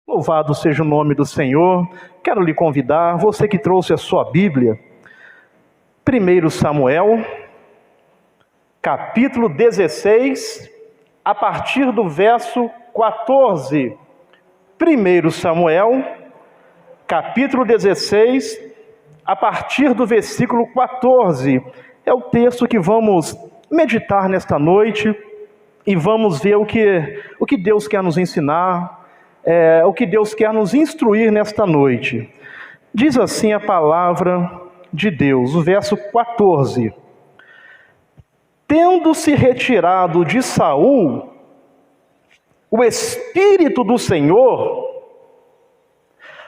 Louvado seja o nome do Senhor. Quero lhe convidar, você que trouxe a sua Bíblia, 1 Samuel, capítulo 16, a partir do verso 14. 1 Samuel, capítulo 16, a partir do versículo 14. É o texto que vamos meditar nesta noite e vamos ver o que Deus quer nos ensinar, o que Deus quer nos instruir nesta noite. Diz assim a palavra de Deus, o verso 14. Tendo-se retirado de Saul o Espírito do Senhor,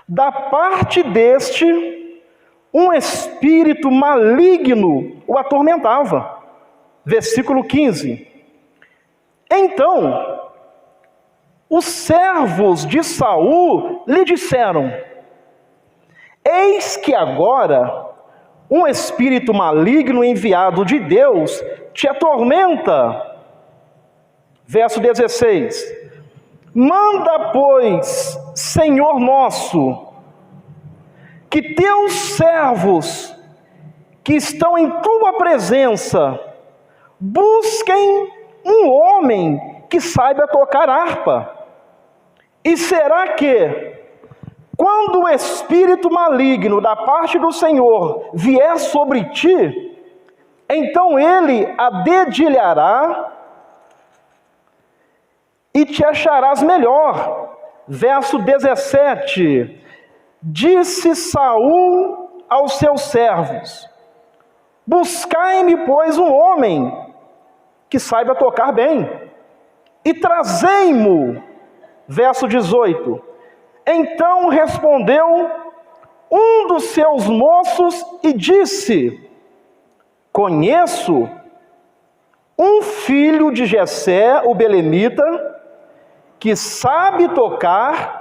da parte deste, um espírito maligno o atormentava. Versículo 15. Então, os servos de Saul lhe disseram: eis que agora um espírito maligno enviado de Deus te atormenta. Verso 16. Manda, pois, Senhor nosso, que teus servos que estão em tua presença busquem um homem que saiba tocar harpa. E será que, quando o espírito maligno da parte do Senhor vier sobre ti, então ele a dedilhará e te acharás melhor. Verso 17. Disse Saul aos seus servos: buscai-me, pois, um homem que saiba tocar bem, e trazei-mo. Verso 18. Então respondeu um dos seus moços e disse: conheço um filho de Jessé, o belemita, que sabe tocar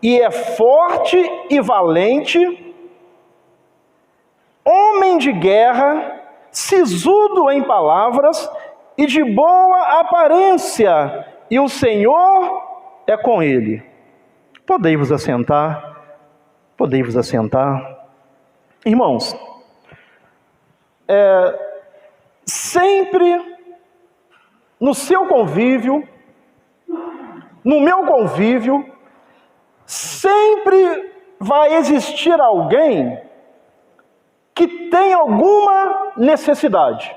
e é forte e valente, homem de guerra, sisudo em palavras e de boa aparência, e o Senhor é com ele. Podei-vos assentar, podei-vos assentar. Irmãos, sempre no seu convívio, no meu convívio, sempre vai existir alguém que tem alguma necessidade.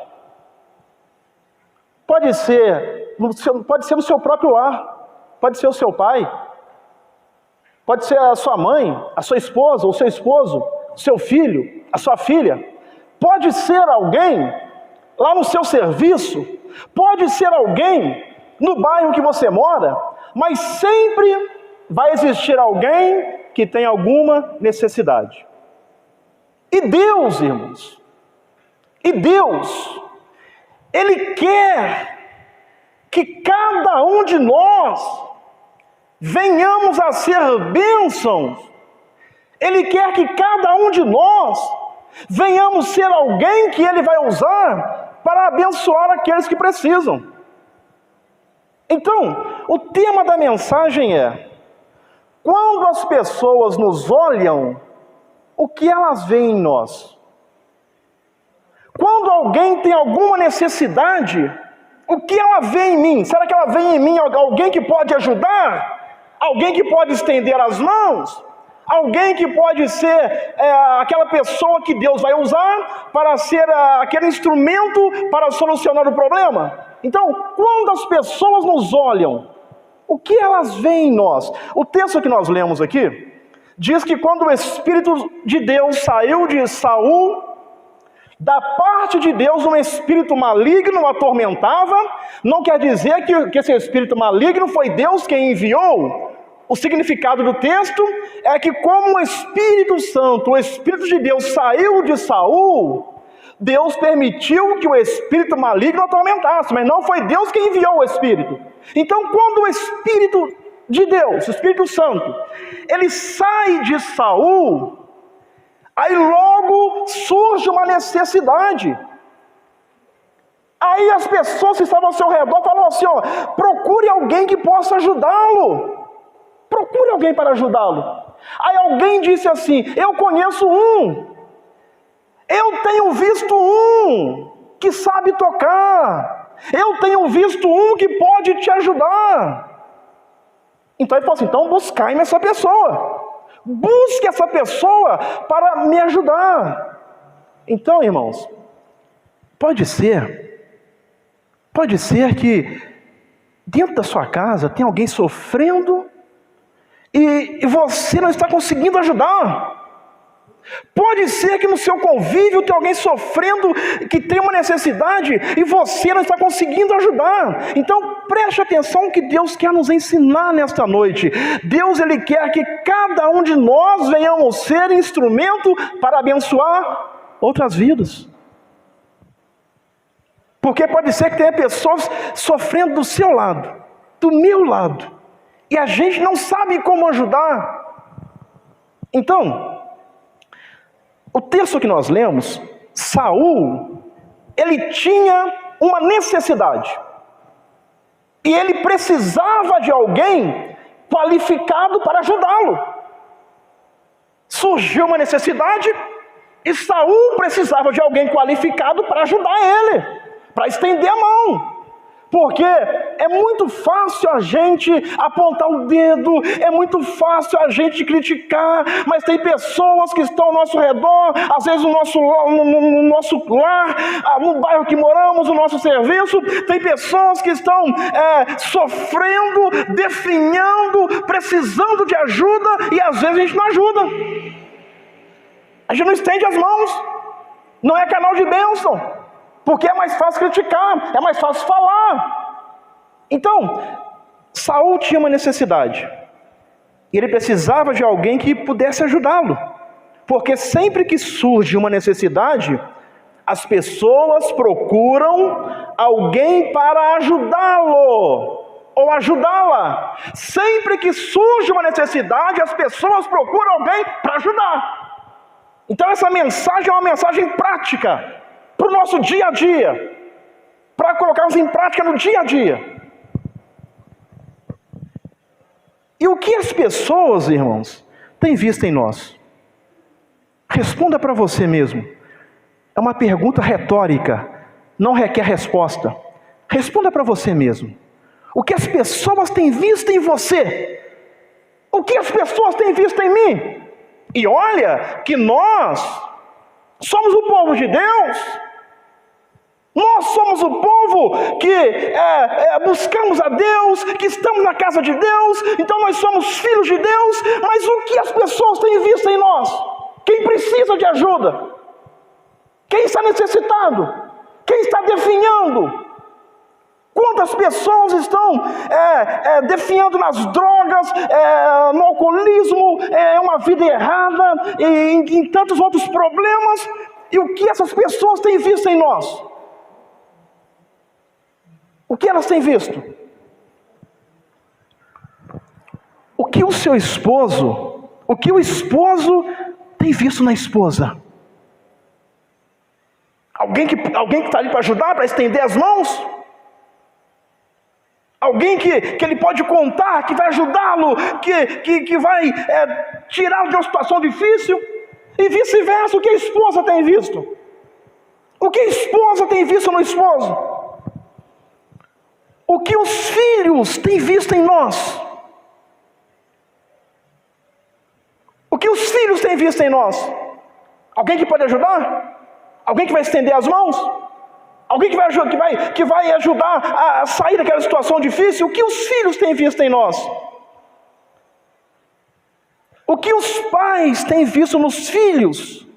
Pode ser no seu próprio lar, pode ser o seu pai, pode ser a sua mãe, a sua esposa, o seu esposo, o seu filho, a sua filha. Pode ser alguém lá no seu serviço, pode ser alguém no bairro que você mora, mas sempre vai existir alguém que tem alguma necessidade. E Deus, irmãos, Ele quer que cada um de nós venhamos a ser bênçãos. Ele quer que cada um de nós venhamos ser alguém que Ele vai usar para abençoar aqueles que precisam. Então, o tema da mensagem é: quando as pessoas nos olham, o que elas veem em nós? Quando alguém tem alguma necessidade, o que ela vê em mim? Será que ela vê em mim alguém que pode ajudar? Alguém que pode estender as mãos? Alguém que pode ser aquela pessoa que Deus vai usar para ser aquele instrumento para solucionar o problema? Então, quando as pessoas nos olham, o que elas veem em nós? O texto que nós lemos aqui diz que quando o Espírito de Deus saiu de Saul, da parte de Deus um espírito maligno o atormentava. Não quer dizer que esse espírito maligno foi Deus quem enviou. O significado do texto é que, como o Espírito Santo, o Espírito de Deus saiu de Saul, Deus permitiu que o espírito maligno atormentasse, mas não foi Deus quem enviou o Espírito. Então, quando o Espírito de Deus, o Espírito Santo, ele sai de Saul, aí logo surge uma necessidade. Aí as pessoas que estavam ao seu redor falaram assim: procure alguém que possa ajudá-lo. procure alguém para ajudá-lo. Aí alguém disse assim: eu conheço um, eu tenho visto um que sabe tocar, eu tenho visto um que pode te ajudar. Então ele falou assim: então buscai-me essa pessoa, busque essa pessoa para me ajudar. Então, irmãos, pode ser que dentro da sua casa tem alguém sofrendo e você não está conseguindo ajudar. Pode ser que no seu convívio tem alguém sofrendo, que tem uma necessidade e você não está conseguindo ajudar. Então preste atenção no que Deus quer nos ensinar nesta noite. Deus, Ele quer que cada um de nós venhamos ser instrumento para abençoar outras vidas. Porque pode ser que tenha pessoas sofrendo do seu lado, do meu lado, e a gente não sabe como ajudar. Então, o texto que nós lemos, Saul, ele tinha uma necessidade. E ele precisava de alguém qualificado para ajudá-lo. Surgiu uma necessidade e Saul precisava de alguém qualificado para ajudar ele, para estender a mão. Porque é muito fácil a gente apontar o dedo, é muito fácil a gente criticar, mas tem pessoas que estão ao nosso redor, às vezes no nosso lar, no bairro que moramos, no nosso serviço, tem pessoas que estão sofrendo, definhando, precisando de ajuda, e às vezes a gente não ajuda. A gente não estende as mãos, não é canal de bênção. Porque é mais fácil criticar, é mais fácil falar. Então, Saul tinha uma necessidade. E ele precisava de alguém que pudesse ajudá-lo. Porque sempre que surge uma necessidade, as pessoas procuram alguém para ajudá-lo ou ajudá-la. Sempre que surge uma necessidade, as pessoas procuram alguém para ajudar. Então essa mensagem é uma mensagem prática para o nosso dia a dia, para colocarmos em prática no dia a dia. E o que as pessoas, irmãos, têm visto em nós? Responda para você mesmo. É uma pergunta retórica, não requer resposta. Responda para você mesmo. O que as pessoas têm visto em você? O que as pessoas têm visto em mim? E olha que nós somos o povo de Deus. Nós somos o povo que buscamos a Deus, que estamos na casa de Deus, então nós somos filhos de Deus, mas o que as pessoas têm visto em nós? Quem precisa de ajuda? Quem está necessitado? Quem está definhando? Quantas pessoas estão definhando nas drogas, no alcoolismo, uma vida errada, em tantos outros problemas, e o que essas pessoas têm visto em nós? O que elas têm visto? O que o esposo tem visto na esposa? Alguém que está ali para ajudar, para estender as mãos? Alguém que ele pode contar, que vai ajudá-lo, que vai tirá-lo de uma situação difícil? E vice-versa, o que a esposa tem visto? O que a esposa tem visto no esposo? O que os filhos têm visto em nós? O que os filhos têm visto em nós? Alguém que pode ajudar? Alguém que vai estender as mãos? Alguém que vai ajudar a sair daquela situação difícil? O que os filhos têm visto em nós? O que os pais têm visto nos filhos?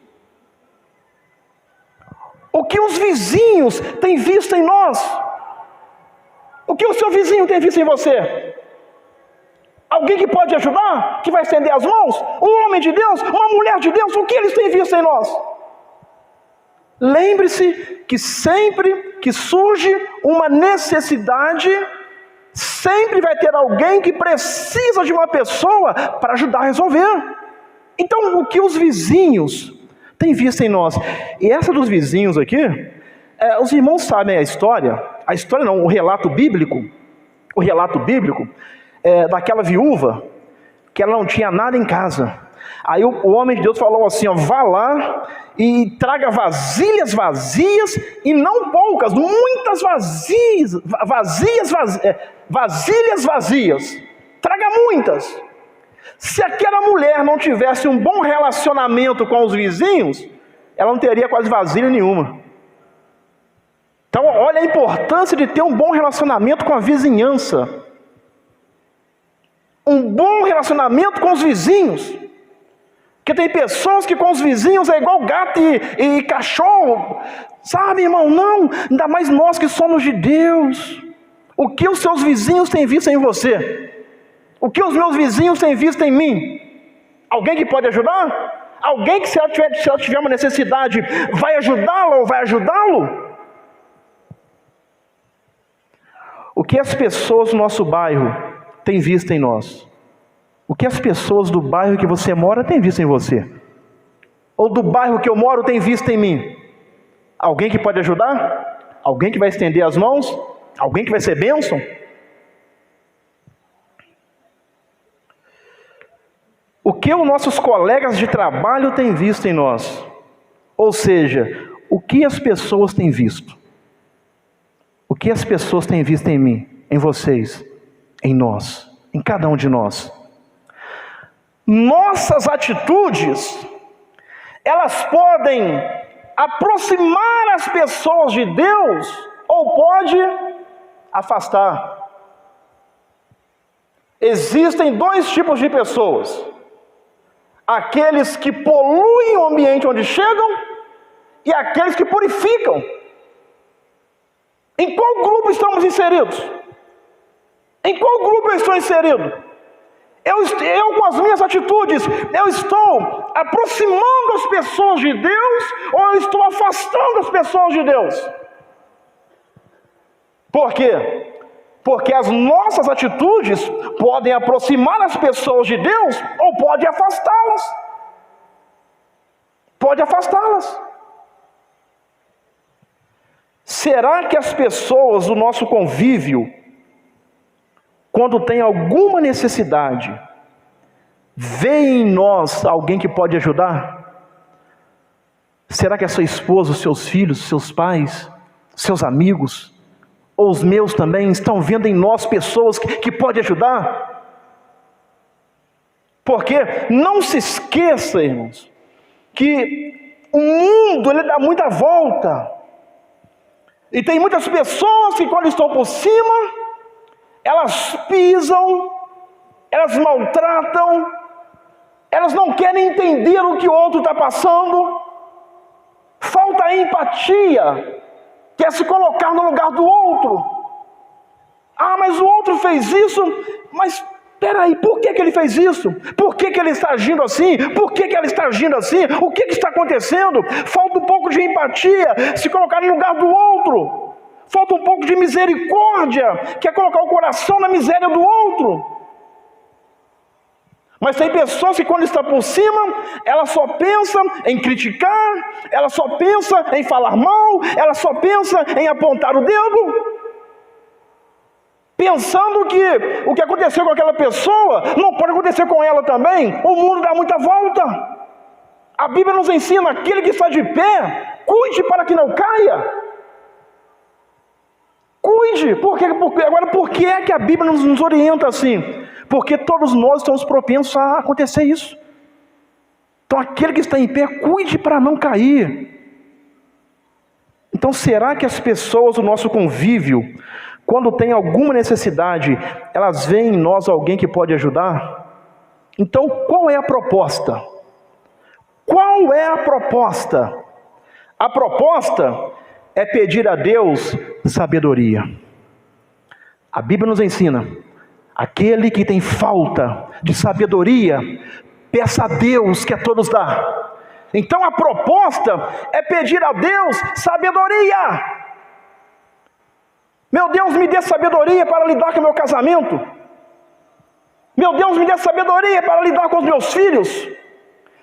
O que os vizinhos têm visto em nós? O que o seu vizinho tem visto em você? Alguém que pode ajudar? Que vai estender as mãos? Um homem de Deus? Uma mulher de Deus? O que eles têm visto em nós? Lembre-se que sempre que surge uma necessidade, sempre vai ter alguém que precisa de uma pessoa para ajudar a resolver. Então, o que os vizinhos têm visto em nós? E essa dos vizinhos aqui, os irmãos sabem a história não, o relato bíblico daquela viúva que ela não tinha nada em casa. Aí o homem de Deus falou assim, ó, vá lá e traga vasilhas vazias, e não poucas, muitas vasilhas vazias. Traga muitas. Se aquela mulher não tivesse um bom relacionamento com os vizinhos, ela não teria quase vasilha nenhuma. Então, olha a importância de ter um bom relacionamento com a vizinhança. Um bom relacionamento com os vizinhos. Porque tem pessoas que com os vizinhos é igual gato e cachorro. Sabe, irmão? Não, ainda mais nós que somos de Deus. O que os seus vizinhos têm visto em você? O que os meus vizinhos têm visto em mim? Alguém que pode ajudar? Alguém que se ela tiver uma necessidade, vai ajudá-la ou vai ajudá-lo? O que as pessoas do nosso bairro têm visto em nós? O que as pessoas do bairro que você mora têm visto em você? Ou do bairro que eu moro têm visto em mim? Alguém que pode ajudar? Alguém que vai estender as mãos? Alguém que vai ser bênção? O que os nossos colegas de trabalho têm visto em nós? Ou seja, o que as pessoas têm visto? O que as pessoas têm visto em mim, em vocês, em nós, em cada um de nós? Nossas atitudes, elas podem aproximar as pessoas de Deus ou pode afastar. Existem dois tipos de pessoas: aqueles que poluem o ambiente onde chegam e aqueles que purificam. Em qual grupo estamos inseridos? Em qual grupo eu estou inserido? Eu com as minhas atitudes, eu estou aproximando as pessoas de Deus ou eu estou afastando as pessoas de Deus? Por quê? Porque as nossas atitudes podem aproximar as pessoas de Deus ou pode afastá-las. Pode afastá-las. Será que as pessoas do nosso convívio, quando tem alguma necessidade, veem em nós alguém que pode ajudar? Será que a sua esposa, os seus filhos, seus pais, seus amigos, ou os meus também, estão vendo em nós pessoas que podem ajudar? Porque não se esqueça, irmãos, que o mundo ele dá muita volta. E tem muitas pessoas que quando estão por cima, elas pisam, elas maltratam, elas não querem entender o que o outro está passando. Falta a empatia, que é se colocar no lugar do outro. Ah, mas o outro fez isso, mas peraí, por que ele fez isso? Por que ele está agindo assim? Por que ela está agindo assim? O que está acontecendo? Falta um pouco de empatia, se colocar no lugar do outro. Falta um pouco de misericórdia, que é colocar o coração na miséria do outro. Mas tem pessoas que quando está por cima, ela só pensa em criticar, ela só pensa em falar mal, ela só pensa em apontar o dedo, pensando que o que aconteceu com aquela pessoa não pode acontecer com ela também. O mundo dá muita volta. A Bíblia nos ensina: aquele que está de pé, cuide para que não caia. Cuide. Agora, por que é que a Bíblia nos orienta assim? Porque todos nós estamos propensos a acontecer isso. Então, aquele que está em pé, cuide para não cair. Então, será que as pessoas do nosso convívio, quando tem alguma necessidade, elas veem em nós alguém que pode ajudar? Então, qual é a proposta? Qual é a proposta? A proposta é pedir a Deus sabedoria. A Bíblia nos ensina: aquele que tem falta de sabedoria, peça a Deus que a todos dá. Então a proposta é pedir a Deus sabedoria. Meu Deus, me dê sabedoria para lidar com o meu casamento. Meu Deus, me dê sabedoria para lidar com os meus filhos.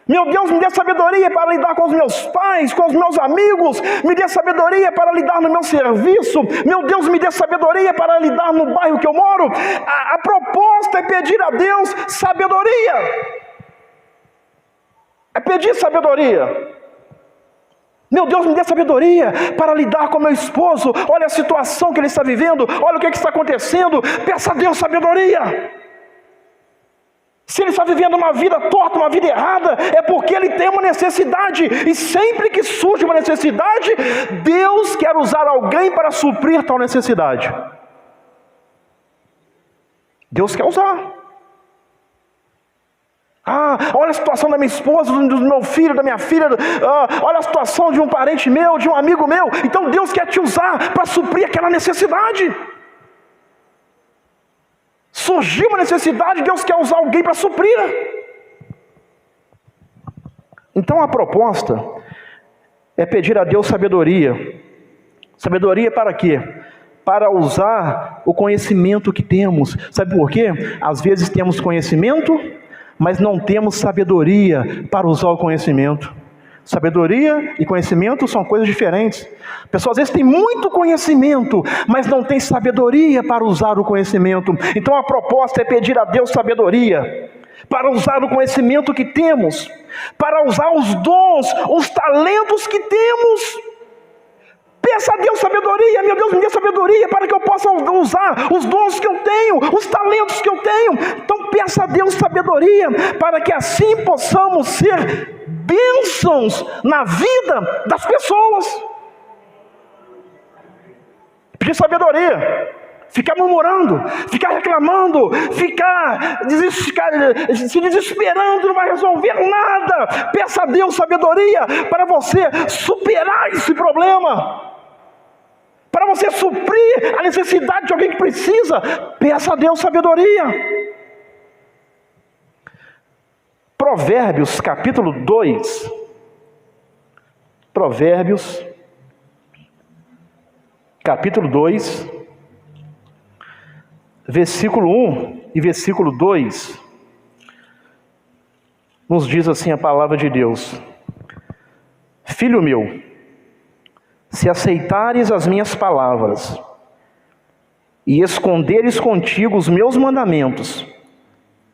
Meu Deus, me dê sabedoria para lidar com os meus pais, com os meus amigos. Me dê sabedoria para lidar no meu serviço. Meu Deus, me dê sabedoria para lidar no bairro que eu moro. A proposta é pedir a Deus sabedoria. É pedir sabedoria. Meu Deus, me dê sabedoria para lidar com meu esposo. Olha a situação que ele está vivendo. Olha o que está acontecendo. Peça a Deus sabedoria. Se ele está vivendo uma vida torta, uma vida errada, é porque ele tem uma necessidade. E sempre que surge uma necessidade, Deus quer usar alguém para suprir tal necessidade. Deus quer usar. Olha a situação da minha esposa, do meu filho, da minha filha. Olha a situação de um parente meu, de um amigo meu. Então Deus quer te usar para suprir aquela necessidade. Surgiu uma necessidade, Deus quer usar alguém para suprir. Então a proposta é pedir a Deus sabedoria. Sabedoria para quê? Para usar o conhecimento que temos. Sabe por quê? Às vezes temos conhecimento, mas não temos sabedoria para usar o conhecimento. Sabedoria e conhecimento são coisas diferentes. A pessoa às vezes tem muito conhecimento, mas não tem sabedoria para usar o conhecimento. Então a proposta é pedir a Deus sabedoria para usar o conhecimento que temos, para usar os dons, os talentos que temos. Peça a Deus sabedoria. Meu Deus, me dê sabedoria para que eu possa usar os dons que eu tenho, os talentos que eu tenho. Então peça a Deus sabedoria para que assim possamos ser bênçãos na vida das pessoas. Pedir sabedoria. Ficar murmurando, ficar reclamando, ficar se desesperando, não vai resolver nada. Peça a Deus sabedoria para você superar esse problema, para você suprir a necessidade de alguém que precisa. Peça a Deus sabedoria. Provérbios capítulo 2. Provérbios capítulo 2, versículo 1 e versículo 2, nos diz assim a palavra de Deus: Filho meu, se aceitares as minhas palavras e esconderes contigo os meus mandamentos,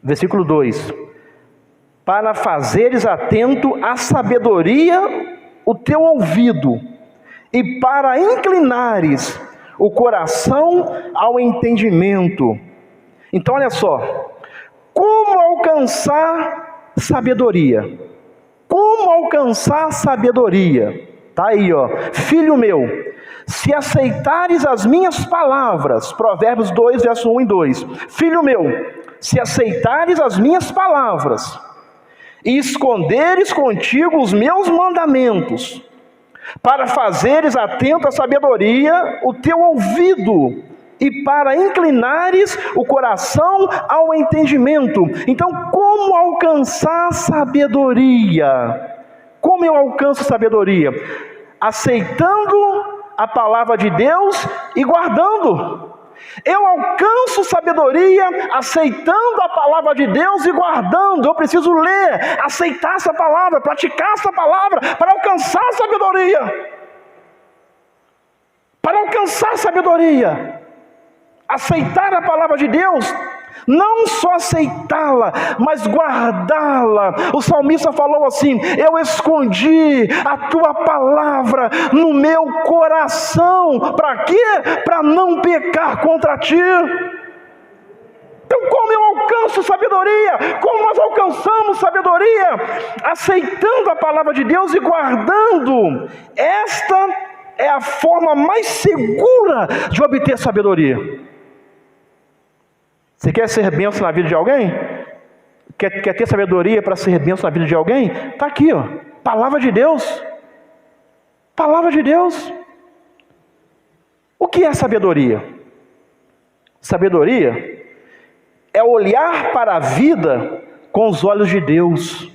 versículo 2, para fazeres atento à sabedoria o teu ouvido, e para inclinares o coração ao entendimento. Então olha só, como alcançar sabedoria? Como alcançar sabedoria? Está aí, filho meu, se aceitares as minhas palavras, Provérbios 2, verso 1 e 2, filho meu, se aceitares as minhas palavras, e esconderes contigo os meus mandamentos, para fazeres atento à sabedoria o teu ouvido, e para inclinares o coração ao entendimento. Então, como alcançar sabedoria? Como eu alcanço sabedoria? Aceitando a palavra de Deus e guardando. Eu alcanço sabedoria aceitando a palavra de Deus e guardando. Eu preciso ler, aceitar essa palavra, praticar essa palavra para alcançar sabedoria. Para alcançar sabedoria, aceitar a palavra de Deus, não só aceitá-la, mas guardá-la. O salmista falou assim: eu escondi a tua palavra no meu coração. Para quê? Para não pecar contra ti. Então, como eu alcanço sabedoria? Como nós alcançamos sabedoria? Aceitando a palavra de Deus e guardando. Esta é a forma mais segura de obter sabedoria. Você quer ser bênção na vida de alguém? Quer ter sabedoria para ser bênção na vida de alguém? Está aqui, palavra de Deus. Palavra de Deus. O que é sabedoria? Sabedoria é olhar para a vida com os olhos de Deus.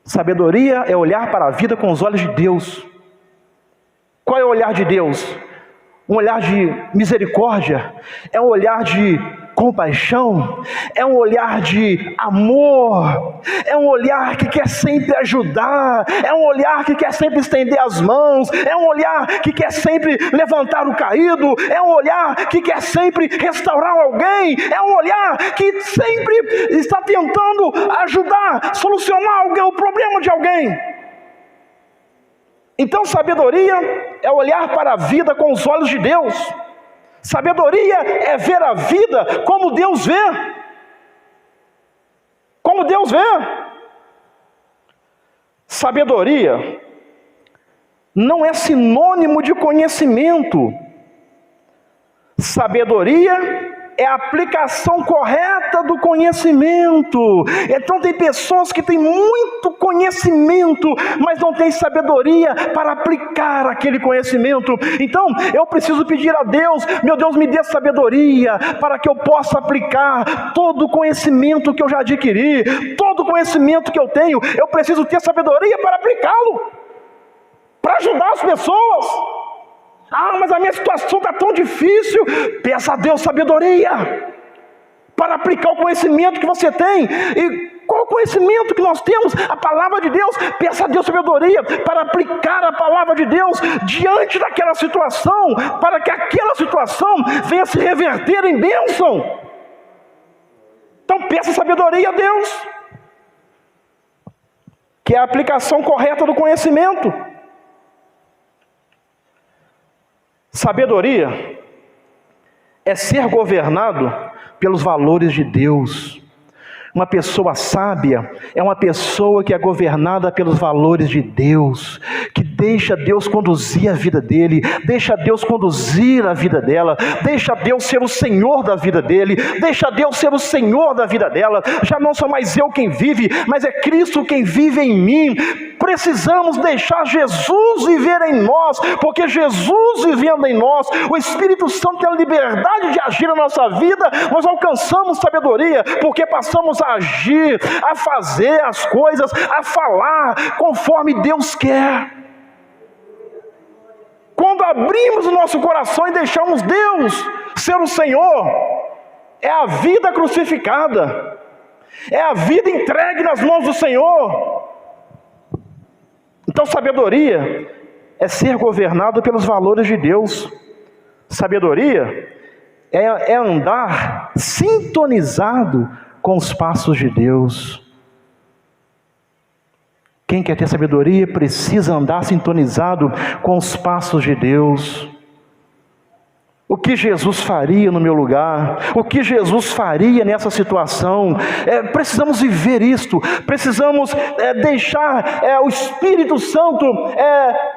Sabedoria é olhar para a vida com os olhos de Deus. Qual é o olhar de Deus? Um olhar de misericórdia, é um olhar de compaixão, é um olhar de amor, é um olhar que quer sempre ajudar, é um olhar que quer sempre estender as mãos, é um olhar que quer sempre levantar o caído, é um olhar que quer sempre restaurar alguém, é um olhar que sempre está tentando ajudar, solucionar o problema de alguém. Então sabedoria é olhar para a vida com os olhos de Deus. Sabedoria é ver a vida como Deus vê. Como Deus vê. Sabedoria não é sinônimo de conhecimento. Sabedoria é a aplicação correta do conhecimento. Então tem pessoas que têm muito conhecimento, mas não têm sabedoria para aplicar aquele conhecimento. Então eu preciso pedir a Deus: meu Deus, me dê sabedoria para que eu possa aplicar todo o conhecimento que eu já adquiri, todo o conhecimento que eu tenho. Eu preciso ter sabedoria para aplicá-lo, para ajudar as pessoas. Mas a minha situação está tão difícil. Peça a Deus sabedoria para aplicar o conhecimento que você tem. E qual o conhecimento que nós temos? A palavra de Deus. Peça a Deus sabedoria para aplicar a palavra de Deus diante daquela situação, para que aquela situação venha se reverter em bênção. Então peça sabedoria a Deus, que é a aplicação correta do conhecimento. Sabedoria é ser governado pelos valores de Deus. Uma pessoa sábia é uma pessoa que é governada pelos valores de Deus, que deixa Deus conduzir a vida dele, deixa Deus conduzir a vida dela, deixa Deus ser o Senhor da vida dele, deixa Deus ser o Senhor da vida dela. Já não sou mais eu quem vive, mas é Cristo quem vive em mim. Precisamos deixar Jesus viver em nós, porque Jesus vivendo em nós, o Espírito Santo tem a liberdade de agir na nossa vida. Nós alcançamos sabedoria, porque passamos a agir, a fazer as coisas, a falar conforme Deus quer. Quando abrimos o nosso coração e deixamos Deus ser o Senhor, é a vida crucificada, é a vida entregue nas mãos do Senhor. Então sabedoria é ser governado pelos valores de Deus. Sabedoria é andar sintonizado com os passos de Deus. Quem quer ter sabedoria precisa andar sintonizado com os passos de Deus. O que Jesus faria no meu lugar? O que Jesus faria nessa situação? Precisamos viver isto. Precisamos deixar o Espírito Santo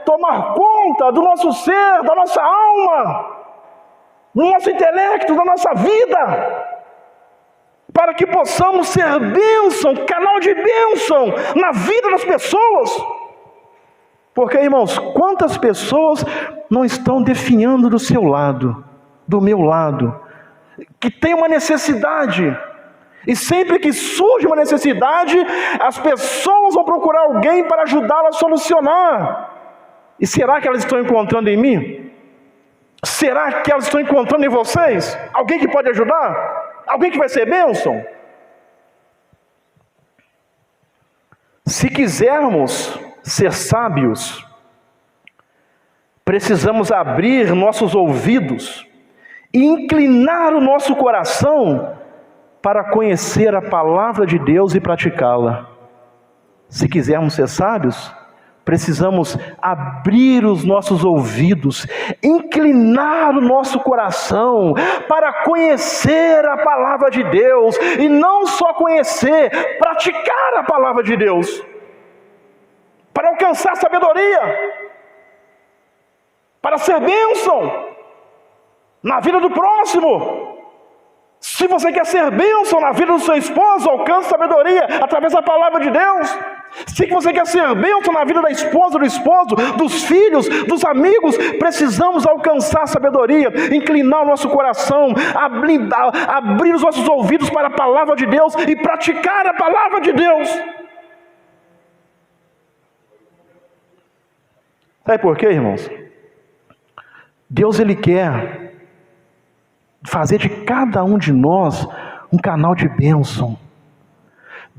tomar conta do nosso ser, da nossa alma, do nosso intelecto, da nossa vida, para que possamos ser bênção, canal de bênção na vida das pessoas. Porque, irmãos, quantas pessoas não estão definhando do seu lado, do meu lado, que tem uma necessidade, e sempre que surge uma necessidade, as pessoas vão procurar alguém para ajudá-la a solucionar. E será que elas estão encontrando em mim? Será que elas estão encontrando em vocês? Alguém que pode ajudar? Alguém que vai ser bênção? Se quisermos ser sábios, precisamos abrir nossos ouvidos e inclinar o nosso coração para conhecer a palavra de Deus e praticá-la. Se quisermos ser sábios, precisamos abrir os nossos ouvidos, inclinar o nosso coração para conhecer a palavra de Deus, e não só conhecer, praticar a palavra de Deus, para alcançar sabedoria, para ser bênção na vida do próximo. Se você quer ser bênção na vida do seu esposo, alcance sabedoria através da palavra de Deus. Se você quer ser bênção na vida da esposa, do esposo, dos filhos, dos amigos, precisamos alcançar sabedoria, inclinar o nosso coração, abrir os nossos ouvidos para a palavra de Deus e praticar a palavra de Deus. Sabe por quê, irmãos? Deus, Ele quer fazer de cada um de nós um canal de bênção.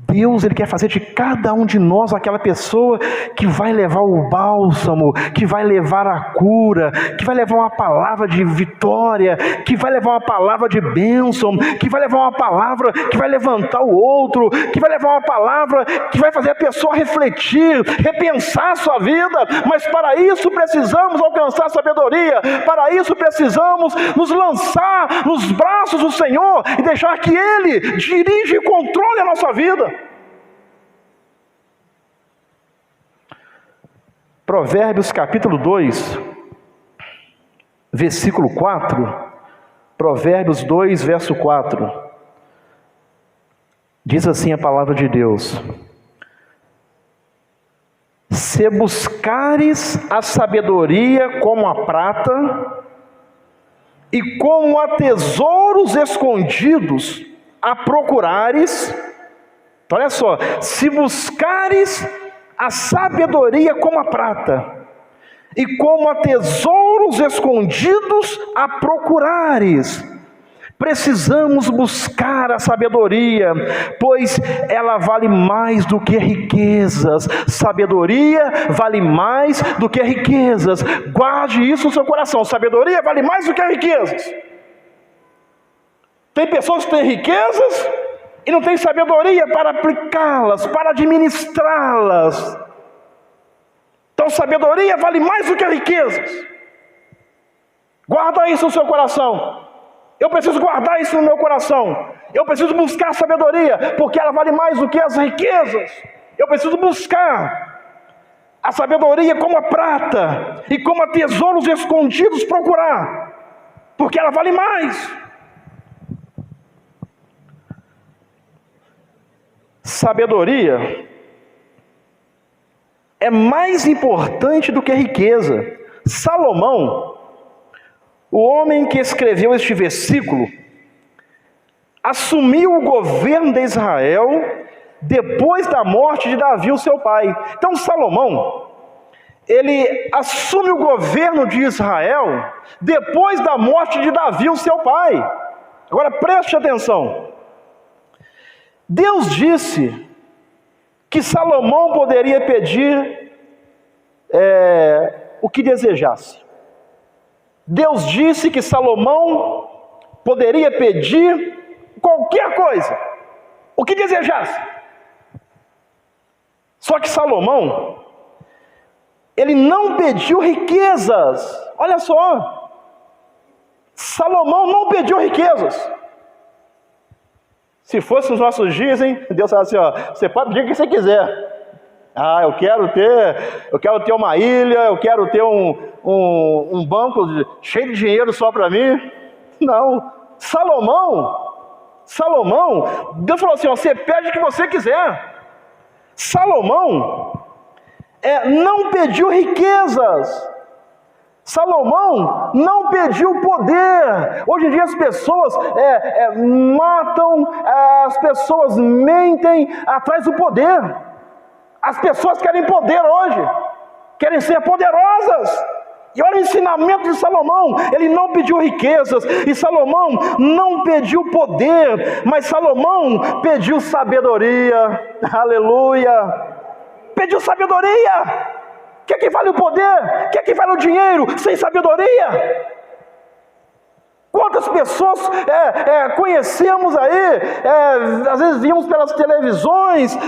Deus, Ele quer fazer de cada um de nós aquela pessoa que vai levar o bálsamo, que vai levar a cura, que vai levar uma palavra de vitória, que vai levar uma palavra de bênção, que vai levar uma palavra que vai levantar o outro, que vai levar uma palavra que vai fazer a pessoa refletir, repensar a sua vida. Mas para isso precisamos alcançar sabedoria, para isso precisamos nos lançar nos braços do Senhor e deixar que Ele dirija e controle a nossa vida. Provérbios capítulo 2, versículo 4, Provérbios 2, verso 4, diz assim a palavra de Deus: se buscares a sabedoria como a prata, e como a tesouros escondidos a procurares, olha só, se buscares a sabedoria como a prata, e como a tesouros escondidos a procurares. Precisamos buscar a sabedoria, pois ela vale mais do que riquezas. Sabedoria vale mais do que riquezas. Guarde isso no seu coração. Sabedoria vale mais do que riquezas. Tem pessoas que têm riquezas e não tem sabedoria para aplicá-las, para administrá-las. Então sabedoria vale mais do que riquezas. Guarda isso no seu coração. Eu preciso guardar isso no meu coração. Eu preciso buscar a sabedoria, porque ela vale mais do que as riquezas. Eu preciso buscar a sabedoria como a prata, e como a tesouros escondidos procurar, porque ela vale mais. Sabedoria é mais importante do que riqueza. Salomão, o homem que escreveu este versículo, assumiu o governo de Israel depois da morte de Davi, o seu pai. Então Salomão, ele assume o governo de Israel depois da morte de Davi, o seu pai. Agora preste atenção. Deus disse que Salomão poderia pedir o que desejasse. Deus disse que Salomão poderia pedir qualquer coisa, o que desejasse. Só que Salomão, ele não pediu riquezas. Olha só, Salomão não pediu riquezas. Se fosse nos nossos dias, hein, Deus fala assim, ó, você pode pedir o que você quiser. Ah, eu quero ter uma ilha, eu quero ter um banco cheio de dinheiro só para mim. Não, Salomão, Deus falou assim, ó, você pede o que você quiser. Salomão não pediu riquezas. Salomão não pediu poder. Hoje em dia as pessoas matam, as pessoas mentem atrás do poder. As pessoas querem poder hoje, querem ser poderosas. E olha o ensinamento de Salomão, ele não pediu riquezas, e Salomão não pediu poder, mas Salomão pediu sabedoria. Aleluia! Pediu sabedoria. O que é que vale o poder? O que é que vale o dinheiro sem sabedoria? Quantas pessoas conhecemos aí, às vezes vimos pelas televisões,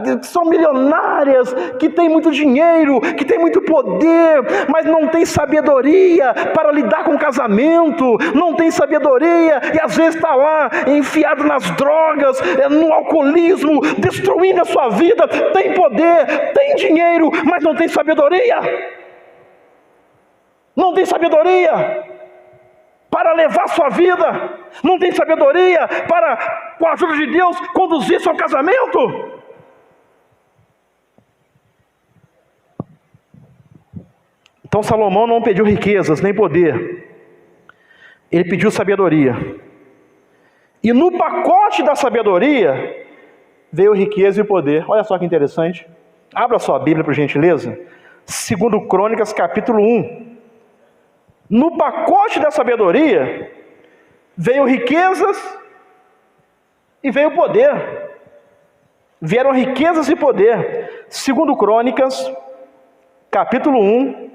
que são milionárias, que têm muito dinheiro, que têm muito poder, mas não tem sabedoria para lidar com o casamento, não tem sabedoria, e às vezes está lá, enfiado nas drogas, no alcoolismo, destruindo a sua vida. Tem poder, tem dinheiro, mas não tem sabedoria. Não tem sabedoria para levar sua vida, não tem sabedoria para, com a ajuda de Deus, conduzir seu casamento. Então Salomão não pediu riquezas nem poder, ele pediu sabedoria. E no pacote da sabedoria veio riqueza e poder. Olha só que interessante. Abra sua Bíblia, por gentileza. 2 Crônicas capítulo 1. No pacote da sabedoria veio riquezas e veio poder. Vieram riquezas e poder. 2 Crônicas, capítulo 1,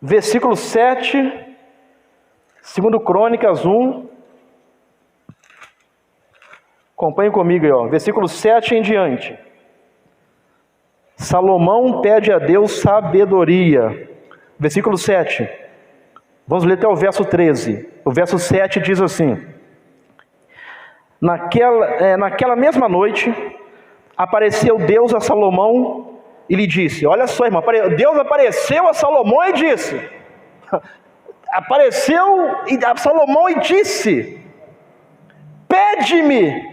versículo 7, 2 Crônicas 1, acompanhe comigo aí, versículo 7 em diante. Salomão pede a Deus sabedoria. Versículo 7. Vamos ler até o verso 13. O verso 7 diz assim: Naquela mesma noite, apareceu Deus a Salomão e lhe disse, olha só, irmão, Deus apareceu a Salomão e disse, a Salomão e disse, pede-me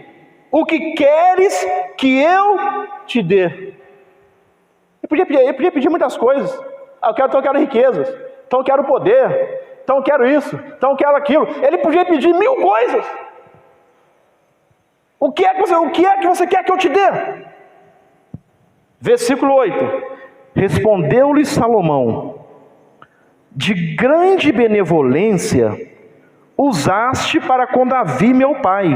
o que queres que eu te dê. Ele podia pedir muitas coisas. Então eu quero riquezas, então eu quero poder, então eu quero isso, então eu quero aquilo. Ele podia pedir 1000 coisas. O que é que você quer que eu te dê? Versículo 8. Respondeu-lhe Salomão: de grande benevolência usaste para com Davi meu pai,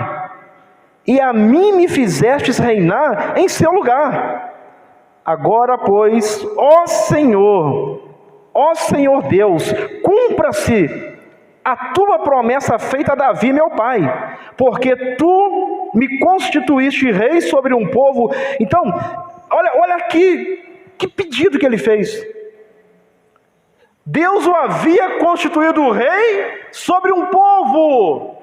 e a mim me fizestes reinar em seu lugar. Agora, pois, ó Senhor Deus, cumpra-se a tua promessa feita a Davi meu pai, porque tu me constituíste rei sobre um povo. Então, olha aqui, que pedido que ele fez. Deus o havia constituído rei sobre um povo.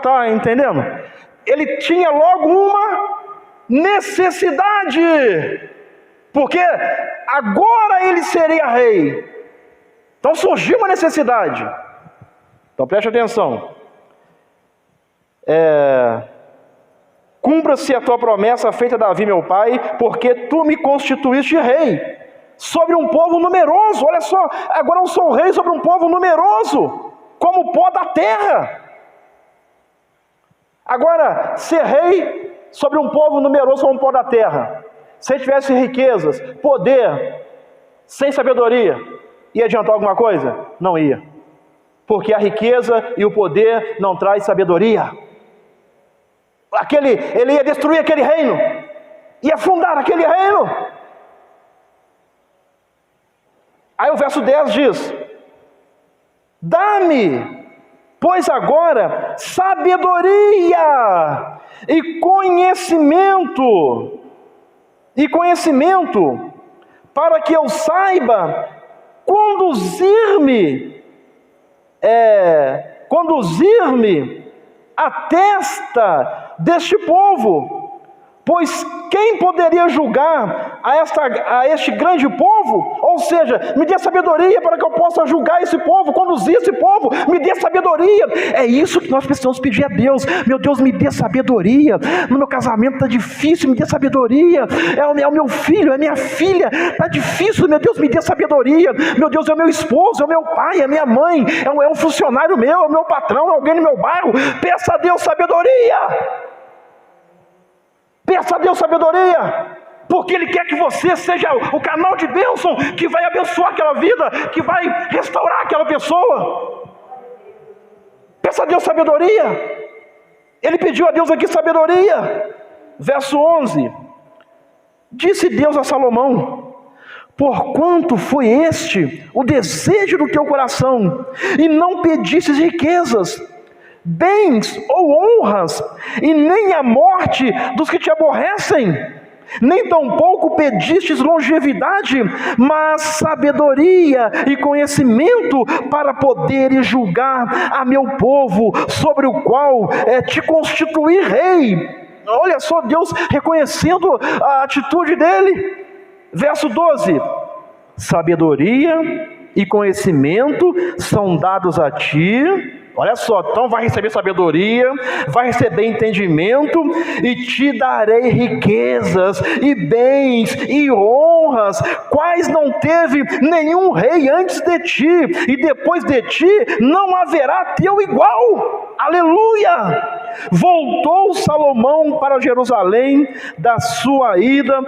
Tá entendendo? Ele tinha logo uma necessidade, porque agora ele seria rei. Então surgiu uma necessidade. Então preste atenção. Cumpra-se a tua promessa feita a Davi meu pai, porque tu me constituíste rei sobre um povo numeroso. Olha só, agora eu sou rei sobre um povo numeroso, como o pó da terra. Agora, ser rei sobre um povo numeroso como o pó da terra, se ele tivesse riquezas, poder, sem sabedoria, ia adiantar alguma coisa? Não ia. Porque a riqueza e o poder não traz sabedoria. Ele ia destruir aquele reino, ia fundar aquele reino. Aí o verso 10 diz: dá-me, pois agora, sabedoria e conhecimento, para que eu saiba conduzir-me à testa deste povo, pois quem poderia julgar a este grande povo? Ou seja, me dê sabedoria para que eu possa julgar esse povo, conduzir esse povo, me dê sabedoria. É isso que nós precisamos pedir a Deus. Meu Deus, me dê sabedoria. No meu casamento está difícil, me dê sabedoria. É o meu filho, é minha filha, está difícil, meu Deus, me dê sabedoria. Meu Deus, é o meu esposo, é o meu pai, é a minha mãe, é um funcionário meu, é o meu patrão, é alguém no meu bairro. Peça a Deus sabedoria. Peça a Deus sabedoria, porque Ele quer que você seja o canal de bênção que vai abençoar aquela vida, que vai restaurar aquela pessoa. Peça a Deus sabedoria. Ele pediu a Deus aqui sabedoria. Verso 11: disse Deus a Salomão: porquanto foi este o desejo do teu coração, e não pedistes riquezas, bens ou honras, e nem a morte dos que te aborrecem, nem tampouco pedistes longevidade, mas sabedoria e conhecimento para poderes julgar a meu povo, sobre o qual te constituí rei. Olha só, Deus reconhecendo a atitude dele. Verso 12: sabedoria e conhecimento são dados a ti. Olha só, então vai receber sabedoria, vai receber entendimento, e te darei riquezas, e bens, e honras, quais não teve nenhum rei antes de ti, e depois de ti não haverá teu igual. Aleluia! Voltou Salomão para Jerusalém da sua ida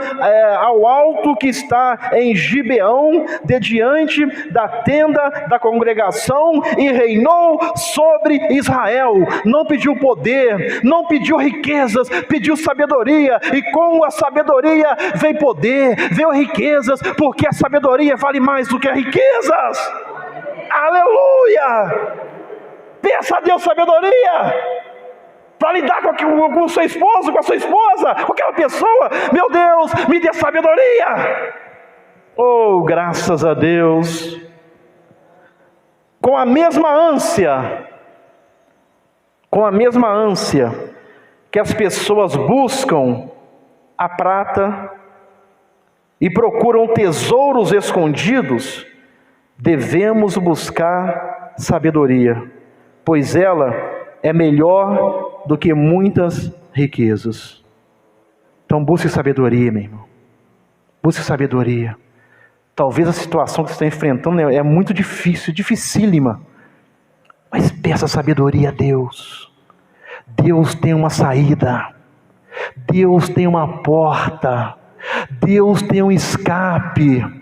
ao alto que está em Gibeão, de diante da tenda da congregação, e reinou sobre Israel. Não pediu poder, não pediu riquezas, pediu sabedoria, e com a sabedoria veio poder, veio riquezas, porque a sabedoria vale mais do que as riquezas. Aleluia! Peça a Deus sabedoria para lidar com o seu esposo, com a sua esposa, com aquela pessoa. Meu Deus, me dê sabedoria. Oh, graças a Deus. Com a mesma ânsia que as pessoas buscam a prata e procuram tesouros escondidos, devemos buscar sabedoria, pois ela é melhor do que muitas riquezas. Então busque sabedoria, meu irmão. Busque sabedoria. Talvez a situação que você está enfrentando é muito difícil, dificílima. Mas peça sabedoria a Deus. Deus tem uma saída. Deus tem uma porta. Deus tem um escape.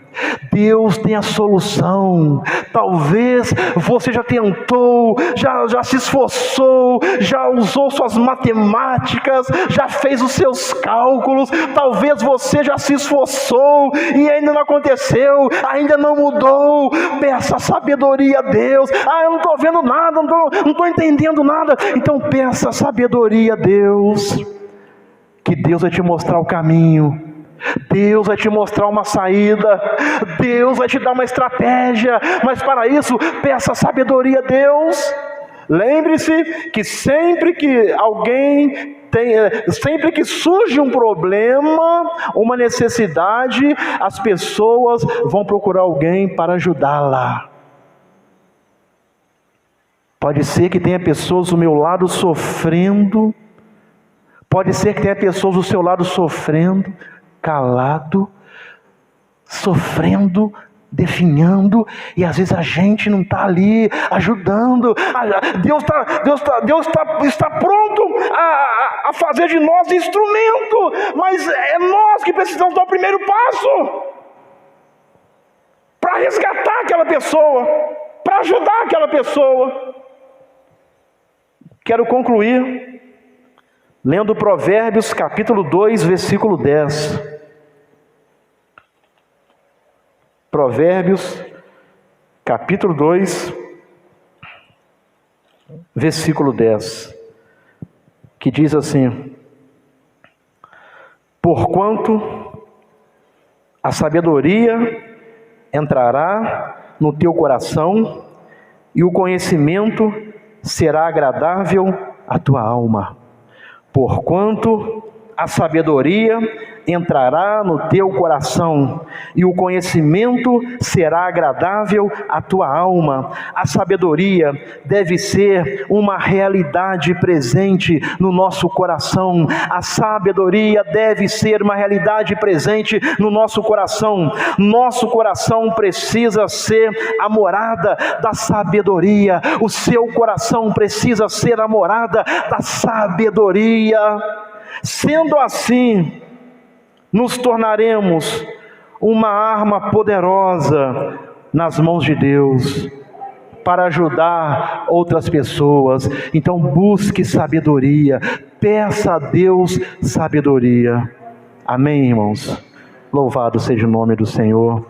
Deus tem a solução. Talvez você já tentou, já se esforçou, já usou suas matemáticas, já fez os seus cálculos. Talvez você já se esforçou e ainda não aconteceu, ainda não mudou. Peça sabedoria a Deus. Eu não estou vendo nada, não estou entendendo nada. Então peça sabedoria a Deus, que Deus vai te mostrar o caminho. Deus vai te mostrar uma saída, Deus vai te dar uma estratégia, mas para isso, peça sabedoria a Deus. Lembre-se que sempre que surge um problema, uma necessidade, as pessoas vão procurar alguém para ajudá-la. Pode ser que tenha pessoas do meu lado sofrendo, pode ser que tenha pessoas do seu lado sofrendo, calado, sofrendo, definhando, e às vezes a gente não está ali ajudando. Deus está pronto a fazer de nós instrumento, mas é nós que precisamos dar o primeiro passo para resgatar aquela pessoa, para ajudar aquela pessoa. Quero concluir lendo Provérbios capítulo 2, versículo 10. Provérbios capítulo 2, versículo 10, que diz assim: porquanto a sabedoria entrará no teu coração, e o conhecimento será agradável à tua alma. Porquanto a sabedoria entrará no teu coração, e o conhecimento será agradável à tua alma. A sabedoria deve ser uma realidade presente no nosso coração. A sabedoria deve ser uma realidade presente no nosso coração. Nosso coração precisa ser a morada da sabedoria. O seu coração precisa ser a morada da sabedoria. Sendo assim, nos tornaremos uma arma poderosa nas mãos de Deus para ajudar outras pessoas. Então busque sabedoria, peça a Deus sabedoria. Amém, irmãos? Louvado seja o nome do Senhor.